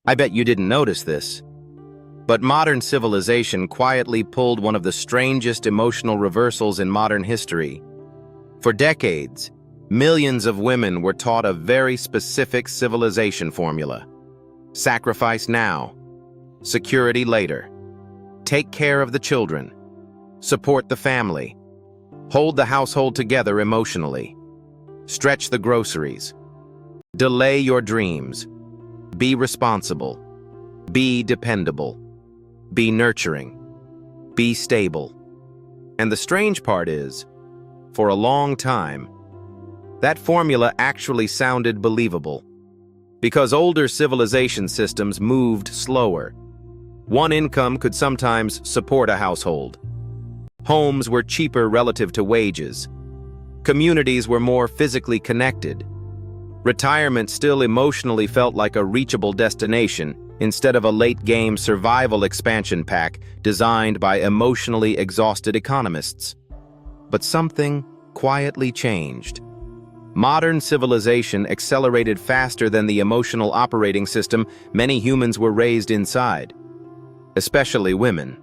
I bet you didn't notice this, but modern civilization quietly pulled one of the strangest emotional reversals in modern history. For decades, millions of women were taught a very specific civilization formula. Sacrifice now, security later. Take care of the children, support the family, hold the household together emotionally, stretch the groceries, delay your dreams, be responsible, be dependable, be nurturing, be stable. And the strange part is, for a long time, that formula actually sounded believable. Because older civilization systems moved slower. One income could sometimes support a household. Homes were cheaper relative to wages. Communities were more physically connected. Retirement still emotionally felt like a reachable destination instead of a late-game survival expansion pack designed by emotionally exhausted economists. But something quietly changed. Modern civilization accelerated faster than the emotional operating system many humans were raised inside, especially women,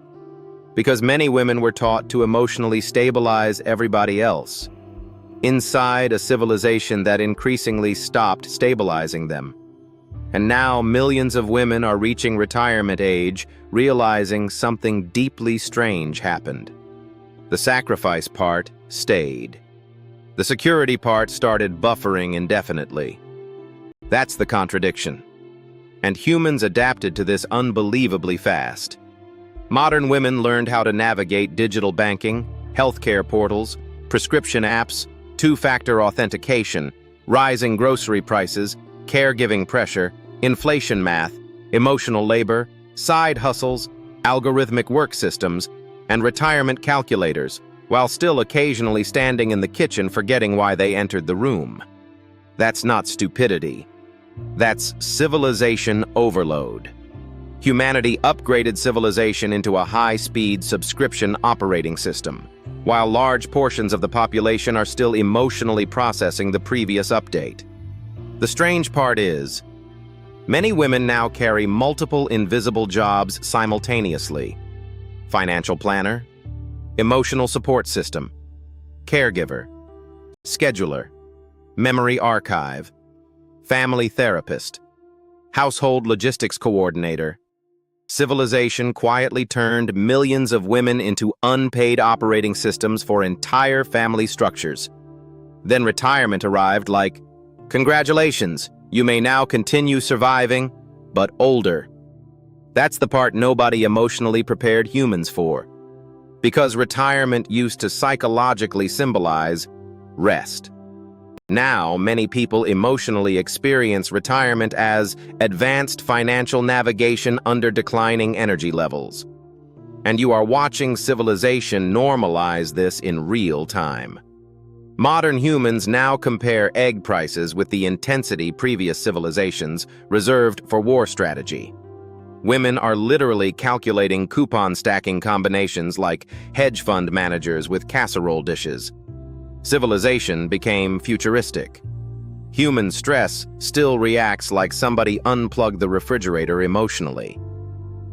because many women were taught to emotionally stabilize everybody else, inside a civilization that increasingly stopped stabilizing them. And now millions of women are reaching retirement age, realizing something deeply strange happened. The sacrifice part stayed. The security part started buffering indefinitely. That's the contradiction. And humans adapted to this unbelievably fast. Modern women learned how to navigate digital banking, healthcare portals, prescription apps, two-factor authentication, rising grocery prices, caregiving pressure, inflation math, emotional labor, side hustles, algorithmic work systems, and retirement calculators, while still occasionally standing in the kitchen forgetting why they entered the room. That's not stupidity. That's civilization overload. Humanity upgraded civilization into a high-speed subscription operating system, while large portions of the population are still emotionally processing the previous update. The strange part is, many women now carry multiple invisible jobs simultaneously. Financial planner, emotional support system, caregiver, scheduler, memory archive, family therapist, household logistics coordinator. Civilization quietly turned millions of women into unpaid operating systems for entire family structures. Then retirement arrived like, congratulations, you may now continue surviving, but older. That's the part nobody emotionally prepared humans for. Because retirement used to psychologically symbolize rest. Now, many people emotionally experience retirement as advanced financial navigation under declining energy levels. And you are watching civilization normalize this in real time. Modern humans now compare egg prices with the intensity previous civilizations reserved for war strategy. Women are literally calculating coupon stacking combinations like hedge fund managers with casserole dishes. Civilization became futuristic. Human stress still reacts like somebody unplugged the refrigerator emotionally.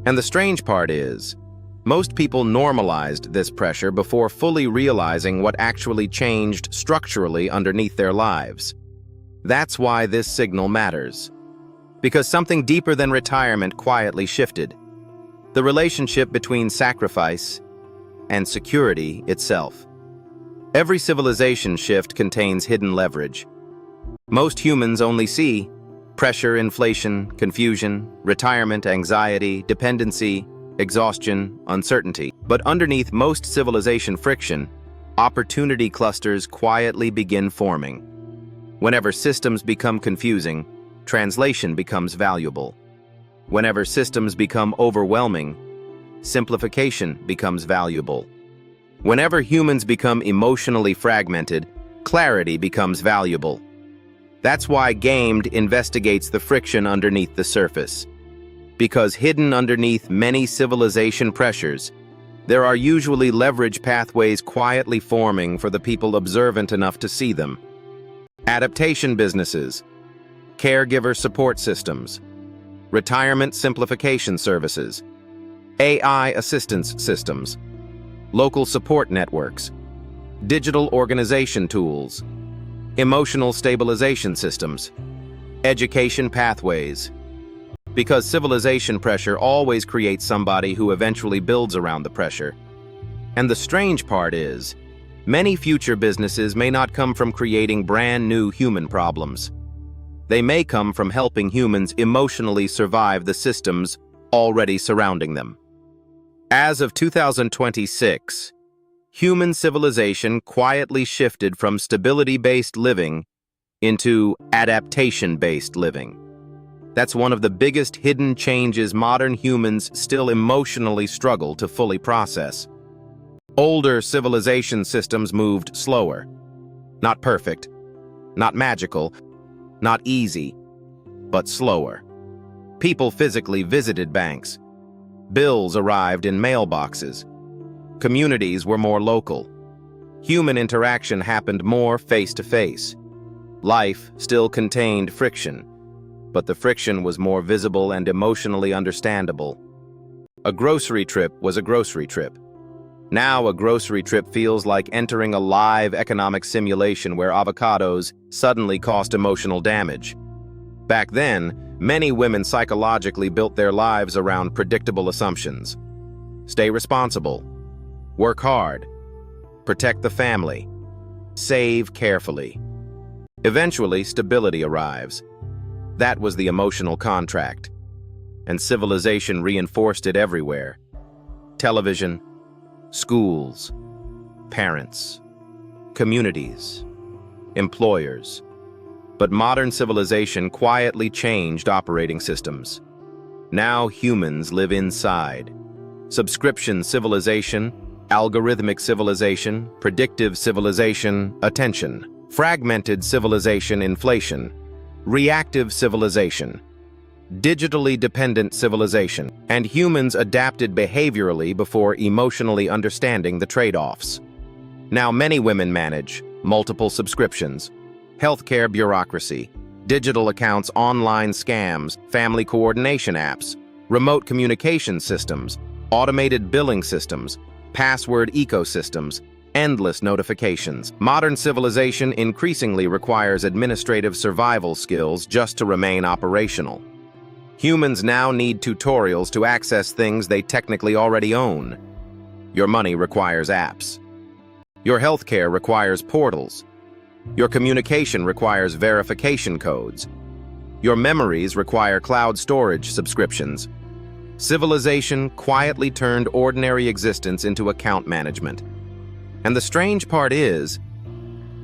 And the strange part is, most people normalized this pressure before fully realizing what actually changed structurally underneath their lives. That's why this signal matters. Because something deeper than retirement quietly shifted. The relationship between sacrifice and security itself. Every civilization shift contains hidden leverage. Most humans only see pressure, inflation, confusion, retirement, anxiety, dependency, exhaustion, uncertainty. But underneath most civilization friction, opportunity clusters quietly begin forming. Whenever systems become confusing, translation becomes valuable. Whenever systems become overwhelming, simplification becomes valuable. Whenever humans become emotionally fragmented, clarity becomes valuable. That's why Gaimed investigates the friction underneath the surface. Because hidden underneath many civilization pressures, there are usually leverage pathways quietly forming for the people observant enough to see them. Adaptation businesses, caregiver support systems, retirement simplification services, AI assistance systems, local support networks, digital organization tools, emotional stabilization systems, education pathways. Because civilization pressure always creates somebody who eventually builds around the pressure. And the strange part is, many future businesses may not come from creating brand new human problems. They may come from helping humans emotionally survive the systems already surrounding them. As of 2026, human civilization quietly shifted from stability-based living into adaptation-based living. That's one of the biggest hidden changes modern humans still emotionally struggle to fully process. Older civilization systems moved slower. Not perfect, not magical, not easy, but slower. People physically visited banks. Bills arrived in mailboxes. Communities were more local. Human interaction happened more face-to-face. Life still contained friction, but the friction was more visible and emotionally understandable. A grocery trip was a grocery trip. Now a grocery trip feels like entering a live economic simulation where avocados suddenly cost emotional damage. Back then, many women psychologically built their lives around predictable assumptions. Stay responsible, work hard, protect the family, save carefully. Eventually, stability arrives. That was the emotional contract, and civilization reinforced it everywhere. Television, schools, parents, communities, employers. But modern civilization quietly changed operating systems. Now humans live inside. Subscription civilization, algorithmic civilization, predictive civilization, attention, fragmented civilization, inflation, reactive civilization, digitally dependent civilization, and humans adapted behaviorally before emotionally understanding the trade-offs. Now many women manage multiple subscriptions, healthcare bureaucracy, digital accounts, online scams, family coordination apps, remote communication systems, automated billing systems, password ecosystems, endless notifications. Modern civilization increasingly requires administrative survival skills just to remain operational. Humans now need tutorials to access things they technically already own. Your money requires apps. Your healthcare requires portals. Your communication requires verification codes. Your memories require cloud storage subscriptions. Civilization quietly turned ordinary existence into account management. And the strange part is,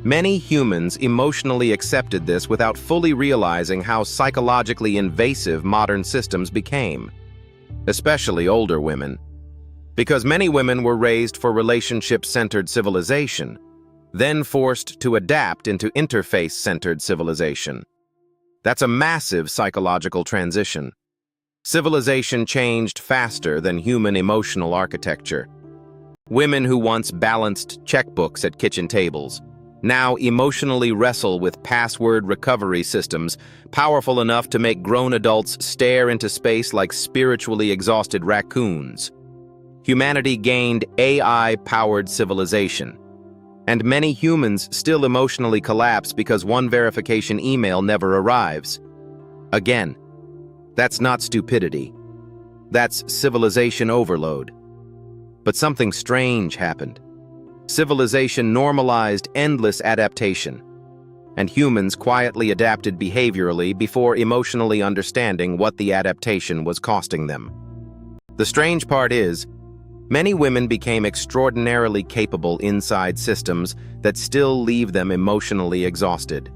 many humans emotionally accepted this without fully realizing how psychologically invasive modern systems became, especially older women. Because many women were raised for relationship-centered civilization, then forced to adapt into interface-centered civilization. That's a massive psychological transition. Civilization changed faster than human emotional architecture. Women who once balanced checkbooks at kitchen tables now emotionally wrestle with password recovery systems powerful enough to make grown adults stare into space like spiritually exhausted raccoons. Humanity gained AI-powered civilization, and many humans still emotionally collapse because one verification email never arrives. Again, that's not stupidity. That's civilization overload. But something strange happened. Civilization normalized endless adaptation, and humans quietly adapted behaviorally before emotionally understanding what the adaptation was costing them. The strange part is, many women became extraordinarily capable inside systems that still leave them emotionally exhausted.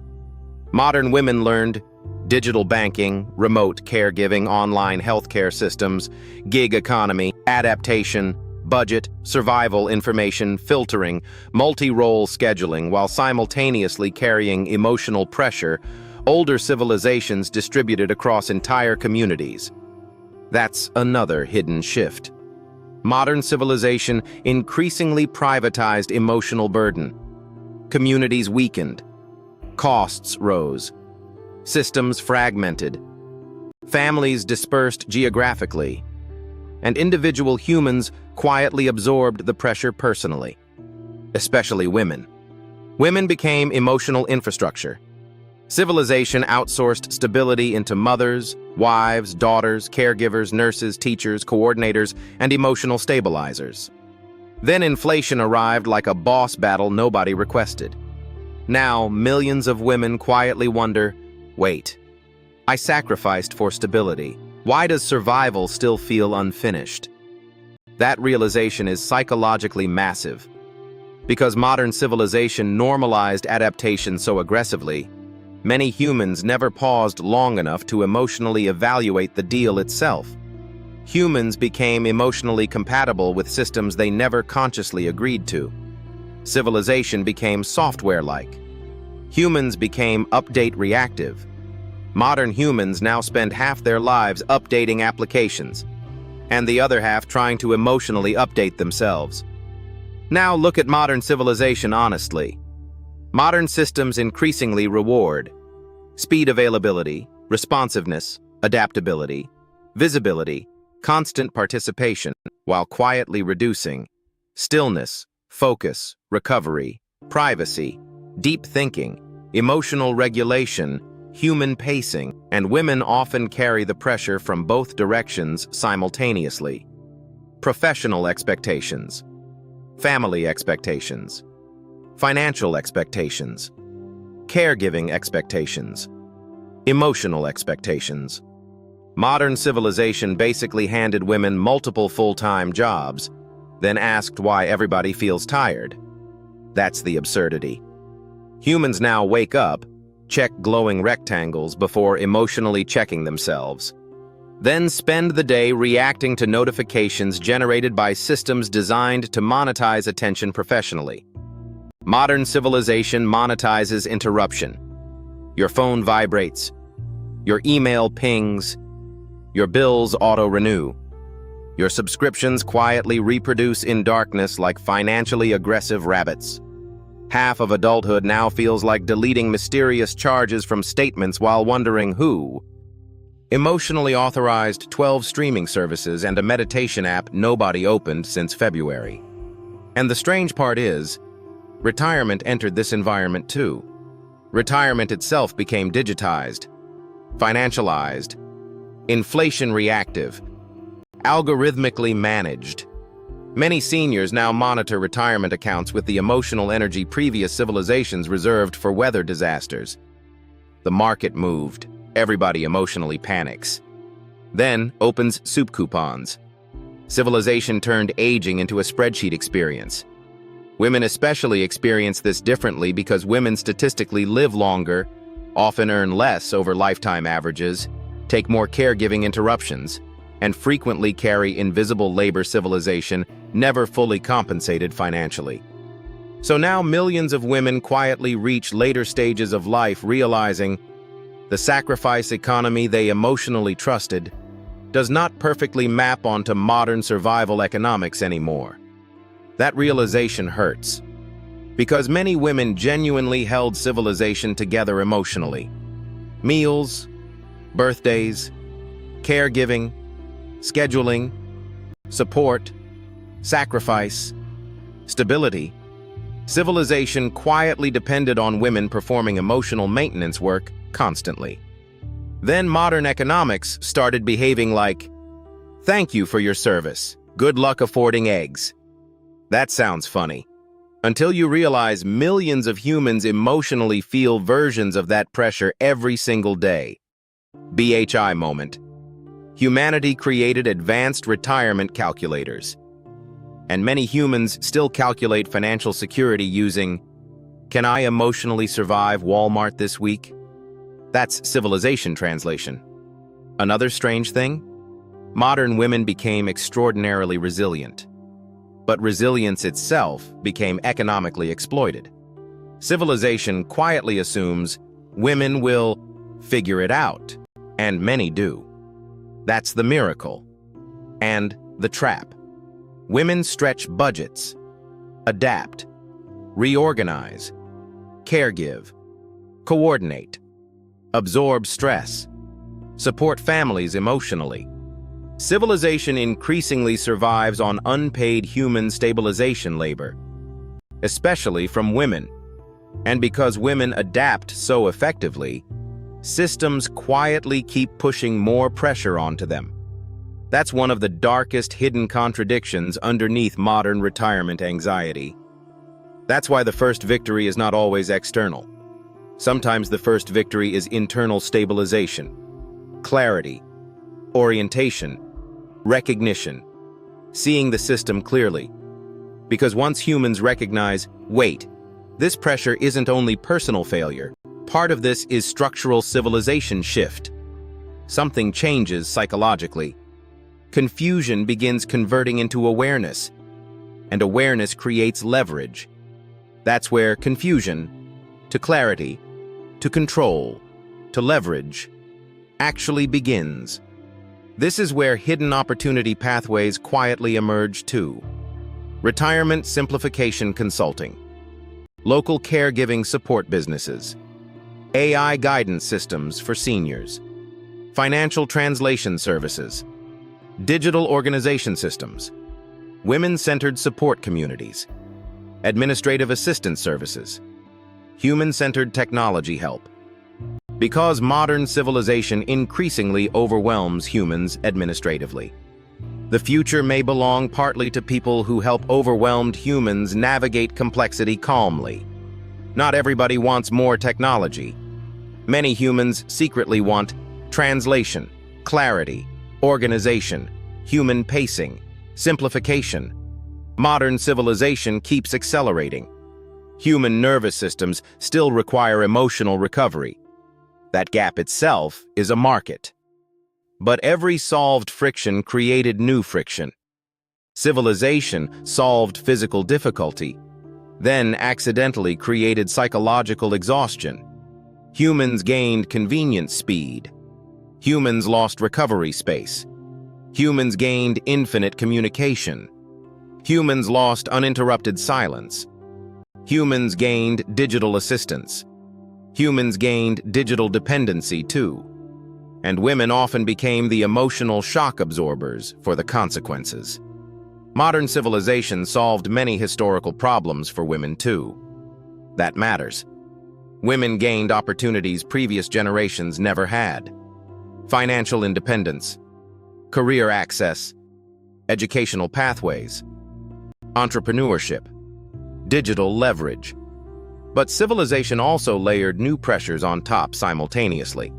Modern women learned digital banking, remote caregiving, online healthcare systems, gig economy, adaptation, budget, survival information, filtering, multi-role scheduling, while simultaneously carrying emotional pressure older civilizations distributed across entire communities. That's another hidden shift. Modern civilization increasingly privatized emotional burden. Communities weakened. Costs rose. Systems fragmented. Families dispersed geographically, and individual humans quietly absorbed the pressure personally, especially women. Women became emotional infrastructure. Civilization outsourced stability into mothers, wives, daughters, caregivers, nurses, teachers, coordinators, and emotional stabilizers. Then inflation arrived like a boss battle nobody requested. Now, millions of women quietly wonder, wait, I sacrificed for stability. Why does survival still feel unfinished? That realization is psychologically massive. Because modern civilization normalized adaptation so aggressively, many humans never paused long enough to emotionally evaluate the deal itself. Humans became emotionally compatible with systems they never consciously agreed to. Civilization became software-like. Humans became update reactive. Modern humans now spend half their lives updating applications, and the other half trying to emotionally update themselves. Now look at modern civilization honestly. Modern systems increasingly reward speed, availability, responsiveness, adaptability, visibility, constant participation, while quietly reducing stillness, focus, recovery, privacy, deep thinking, emotional regulation, human pacing, and women often carry the pressure from both directions simultaneously. Professional expectations, family expectations, financial expectations, caregiving expectations, emotional expectations. Modern civilization basically handed women multiple full-time jobs, then asked why everybody feels tired. That's the absurdity. Humans now wake up, check glowing rectangles before emotionally checking themselves, then spend the day reacting to notifications generated by systems designed to monetize attention professionally. Modern civilization monetizes interruption. Your phone vibrates, your email pings, your bills auto-renew. Your subscriptions quietly reproduce in darkness like financially aggressive rabbits. Half of adulthood now feels like deleting mysterious charges from statements while wondering who. Emotionally authorized 12 streaming services and a meditation app nobody opened since February. And the strange part is, retirement entered this environment too. Retirement itself became digitized, financialized, inflation reactive, algorithmically managed. Many seniors now monitor retirement accounts with the emotional energy previous civilizations reserved for weather disasters. The market moved. Everybody emotionally panics. Then opens soup coupons. Civilization turned aging into a spreadsheet experience. Women especially experience this differently because women statistically live longer, often earn less over lifetime averages, take more caregiving interruptions, and frequently carry invisible labor. Civilization never fully compensated financially. So now millions of women quietly reach later stages of life realizing the sacrifice economy they emotionally trusted does not perfectly map onto modern survival economics anymore. That realization hurts, because many women genuinely held civilization together emotionally. Meals, birthdays, caregiving, scheduling, support, sacrifice, stability. Civilization quietly depended on women performing emotional maintenance work constantly. Then modern economics started behaving like, "Thank you for your service. Good luck affording eggs." That sounds funny, until you realize millions of humans emotionally feel versions of that pressure every single day. BHI moment. Humanity created advanced retirement calculators. And many humans still calculate financial security using, "Can I emotionally survive Walmart this week?" That's civilization translation. Another strange thing? Modern women became extraordinarily resilient. But resilience itself became economically exploited. Civilization quietly assumes women will figure it out, and many do. That's the miracle. And the trap. Women stretch budgets, adapt, reorganize, caregive, coordinate, absorb stress, support families emotionally. Civilization increasingly survives on unpaid human stabilization labor, especially from women. And because women adapt so effectively, systems quietly keep pushing more pressure onto them. That's one of the darkest hidden contradictions underneath modern retirement anxiety. That's why the first victory is not always external. Sometimes the first victory is internal stabilization, clarity, orientation, recognition, seeing the system clearly. Because once humans recognize, wait, this pressure isn't only personal failure, part of this is structural civilization shift. Something changes psychologically. Confusion begins converting into awareness, and awareness creates leverage. That's where confusion, to clarity, to control, to leverage, actually begins. This is where hidden opportunity pathways quietly emerge too. Retirement simplification consulting, local caregiving support businesses, AI guidance systems for seniors, financial translation services, digital organization systems, women-centered support communities, administrative assistance services, human-centered technology help. Because modern civilization increasingly overwhelms humans administratively. The future may belong partly to people who help overwhelmed humans navigate complexity calmly. Not everybody wants more technology. Many humans secretly want translation, clarity, organization, human pacing, simplification. Modern civilization keeps accelerating. Human nervous systems still require emotional recovery. That gap itself is a market. But every solved friction created new friction. Civilization solved physical difficulty, then accidentally created psychological exhaustion. Humans gained convenient speed. Humans lost recovery space. Humans gained infinite communication. Humans lost uninterrupted silence. Humans gained digital assistance. Humans gained digital dependency too. And women often became the emotional shock absorbers for the consequences. Modern civilization solved many historical problems for women too. That matters. Women gained opportunities previous generations never had. Financial independence, career access, educational pathways, entrepreneurship, digital leverage. But civilization also layered new pressures on top simultaneously.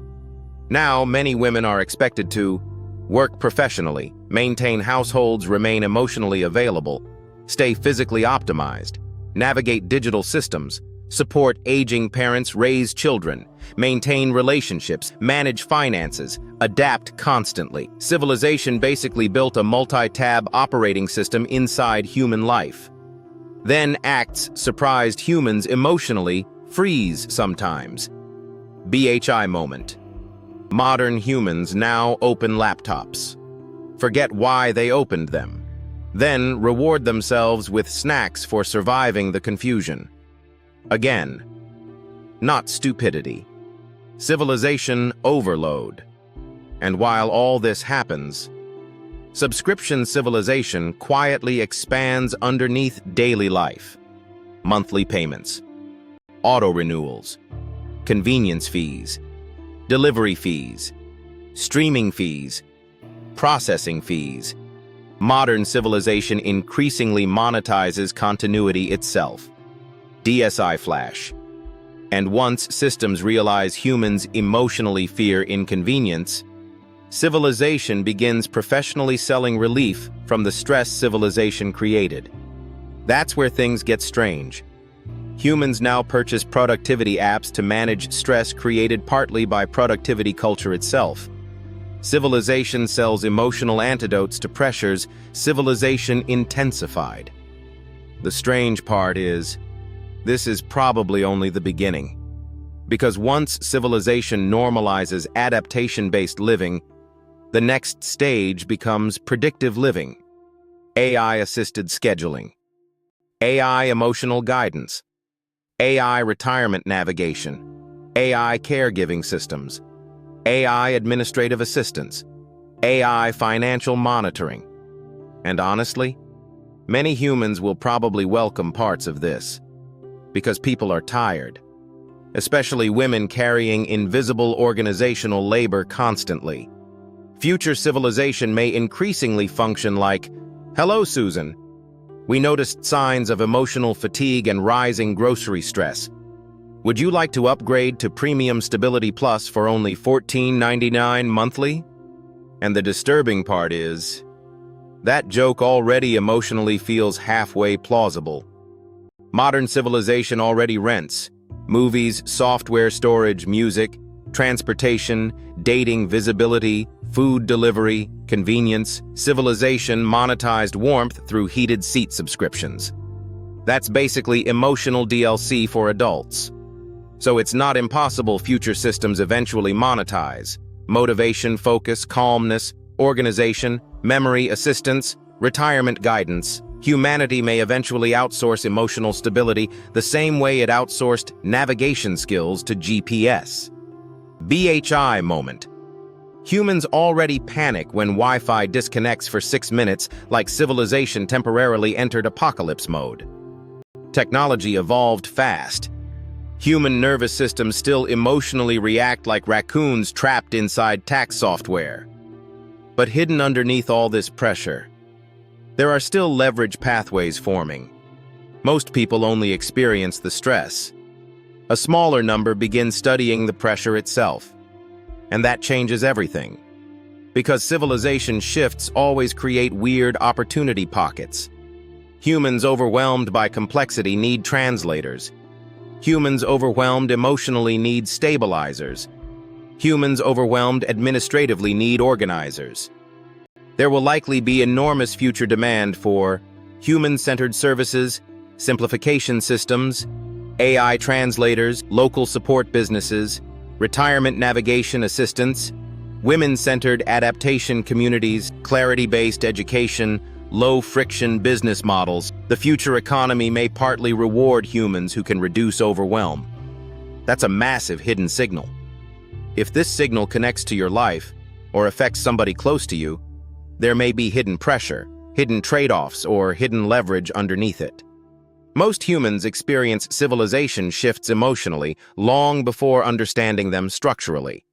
Now, many women are expected to work professionally, maintain households, remain emotionally available, stay physically optimized, navigate digital systems, support aging parents, raise children, maintain relationships, manage finances, adapt constantly. Civilization basically built a multi-tab operating system inside human life. Then acts surprised humans emotionally, freeze sometimes. BHI moment. Modern humans now open laptops. Forget why they opened them. Then reward themselves with snacks for surviving the confusion. Again, not stupidity. Civilization overload. And while all this happens, subscription civilization quietly expands underneath daily life. Monthly payments, auto-renewals, convenience fees, delivery fees, streaming fees, processing fees. Modern civilization increasingly monetizes continuity itself. DSI flash. And once systems realize humans emotionally fear inconvenience, civilization begins professionally selling relief from the stress civilization created. That's where things get strange. Humans now purchase productivity apps to manage stress created partly by productivity culture itself. Civilization sells emotional antidotes to pressures civilization intensified. The strange part is, this is probably only the beginning. Because once civilization normalizes adaptation-based living, the next stage becomes predictive living, AI-assisted scheduling, AI emotional guidance, AI retirement navigation, AI caregiving systems, AI administrative assistance, AI financial monitoring. And honestly, many humans will probably welcome parts of this, because people are tired, especially women carrying invisible organizational labor constantly. Future civilization may increasingly function like, "Hello, Susan. We noticed signs of emotional fatigue and rising grocery stress. Would you like to upgrade to Premium Stability Plus for only $14.99 monthly?" And the disturbing part is, that joke already emotionally feels halfway plausible. Modern civilization already rents movies, software storage, music, transportation, dating, visibility, food delivery, convenience. Civilization monetized warmth through heated seat subscriptions. That's basically emotional DLC for adults. So it's not impossible future systems eventually monetize motivation, focus, calmness, organization, memory, assistance, retirement guidance. Humanity may eventually outsource emotional stability the same way it outsourced navigation skills to GPS. BHI moment. Humans already panic when Wi-Fi disconnects for 6 minutes, like civilization temporarily entered apocalypse mode. Technology evolved fast. Human nervous systems still emotionally react like raccoons trapped inside tax software. But hidden underneath all this pressure, there are still leverage pathways forming. Most people only experience the stress. A smaller number begin studying the pressure itself. And that changes everything. Because civilization shifts always create weird opportunity pockets. Humans overwhelmed by complexity need translators. Humans overwhelmed emotionally need stabilizers. Humans overwhelmed administratively need organizers. There will likely be enormous future demand for human-centered services, simplification systems, AI translators, local support businesses, retirement navigation assistance, women-centered adaptation communities, clarity-based education, low-friction business models. The future economy may partly reward humans who can reduce overwhelm. That's a massive hidden signal. If this signal connects to your life or affects somebody close to you, there may be hidden pressure, hidden trade-offs, or hidden leverage underneath it. Most humans experience civilization shifts emotionally long before understanding them structurally.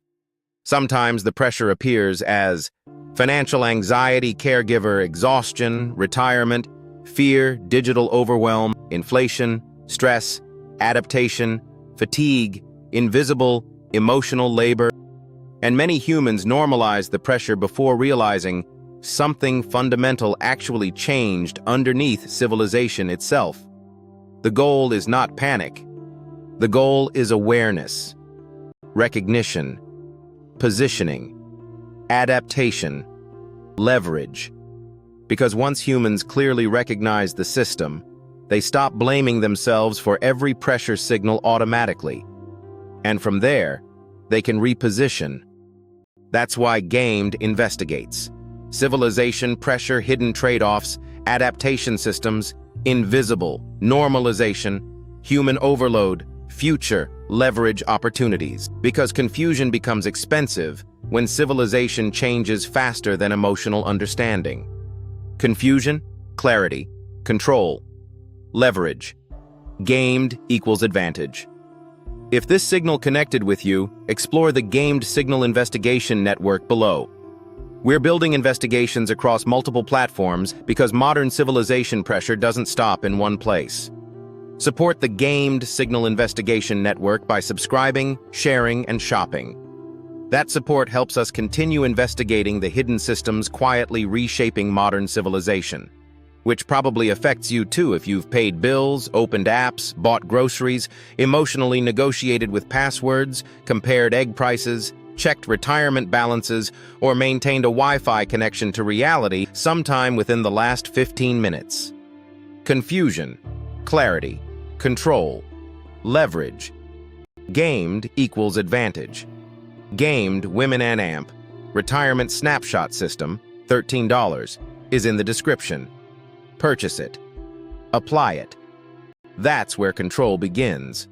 Sometimes the pressure appears as financial anxiety, caregiver exhaustion, retirement, fear, digital overwhelm, inflation, stress, adaptation, fatigue, invisible, emotional labor. And many humans normalize the pressure before realizing something fundamental actually changed underneath civilization itself. The goal is not panic. The goal is awareness, recognition, positioning, adaptation, leverage. Because once humans clearly recognize the system, they stop blaming themselves for every pressure signal automatically. And from there, they can reposition. That's why Gaimed investigates. Civilization, pressure, hidden trade-offs, adaptation systems, invisible, normalization, human overload, future, leverage opportunities. Because confusion becomes expensive when civilization changes faster than emotional understanding. Confusion, clarity, control, leverage. Gaimed equals advantage. If this signal connected with you, explore the Gaimed Signal Investigation Network below. We're building investigations across multiple platforms because modern civilization pressure doesn't stop in one place. Support the Gaimed Signal Investigation Network by subscribing, sharing, and shopping. That support helps us continue investigating the hidden systems quietly reshaping modern civilization, which probably affects you too if you've paid bills, opened apps, bought groceries, emotionally negotiated with passwords, compared egg prices, checked retirement balances, or maintained a Wi-Fi connection to reality sometime within the last 15 minutes. Confusion, clarity, control, leverage. Gaimed equals advantage. Gaimed Women and AMP Retirement Snapshot System, $13, is in the description. Purchase it. Apply it. That's where control begins.